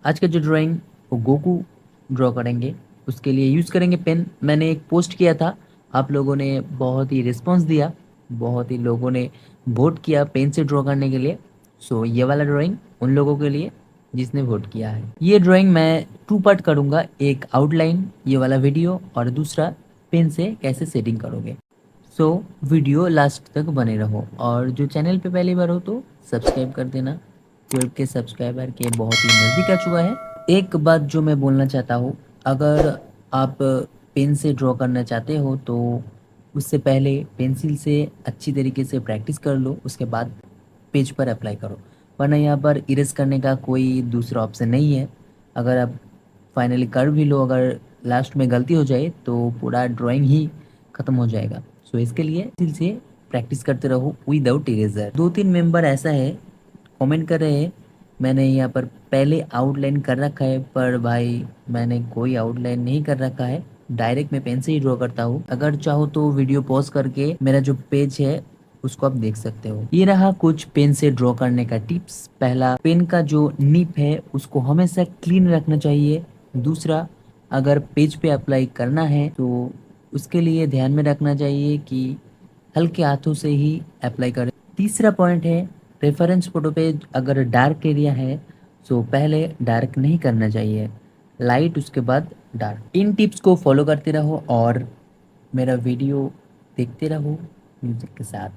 आज का जो ड्राइंग वो गोकू ड्रॉ करेंगे। उसके लिए यूज़ करेंगे पेन। मैंने एक पोस्ट किया था, आप लोगों ने बहुत ही रिस्पॉन्स दिया, बहुत ही लोगों ने वोट किया पेन से ड्रॉ करने के लिए। सो ये वाला ड्राइंग उन लोगों के लिए जिसने वोट किया है। ये ड्राइंग मैं 2 पार्ट करूँगा, एक आउटलाइन ये वाला वीडियो और दूसरा पेन से कैसे सेटिंग करोगे। सो वीडियो लास्ट तक बने रहो और जो चैनल पे पहली बार हो तो सब्सक्राइब कर देना। 12 के सब्सक्राइबर के बहुत ही नज़दीक आ चुका है। एक बात जो मैं बोलना चाहता हूँ, अगर आप पेन से ड्रॉ करना चाहते हो तो उससे पहले पेंसिल से अच्छी तरीके से प्रैक्टिस कर लो, उसके बाद पेज पर अप्लाई करो, वरना यहाँ पर इरेज करने का कोई दूसरा ऑप्शन नहीं है। अगर आप फाइनली कर भी लो, अगर लास्ट में गलती हो जाए तो पूरा ड्राइंग ही ख़त्म हो जाएगा। सो इसके लिए पेंसिल से प्रैक्टिस करते रहो विदाउट इरेजर। 2-3 मेंबर ऐसा है कमेंट कर रहे हैं, मैंने यहाँ पर पहले आउटलाइन कर रखा है, पर भाई मैंने कोई आउटलाइन नहीं कर रखा है, डायरेक्ट मैं पेन से ही ड्रॉ करता हूँ। अगर चाहो तो वीडियो पॉज करके मेरा जो पेज है उसको आप देख सकते हो। ये रहा कुछ पेन से ड्रॉ करने का टिप्स। पहला, पेन का जो निप है उसको हमेशा क्लीन रखना चाहिए। दूसरा, अगर पेज पे अप्लाई करना है तो उसके लिए ध्यान में रखना चाहिए कि हल्के हाथों से ही अप्लाई करें। तीसरा पॉइंट है, रेफरेंस फोटो पे अगर डार्क एरिया है तो पहले डार्क नहीं करना चाहिए, लाइट उसके बाद डार्क। इन टिप्स को फॉलो करते रहो और मेरा वीडियो देखते रहो म्यूजिक के साथ।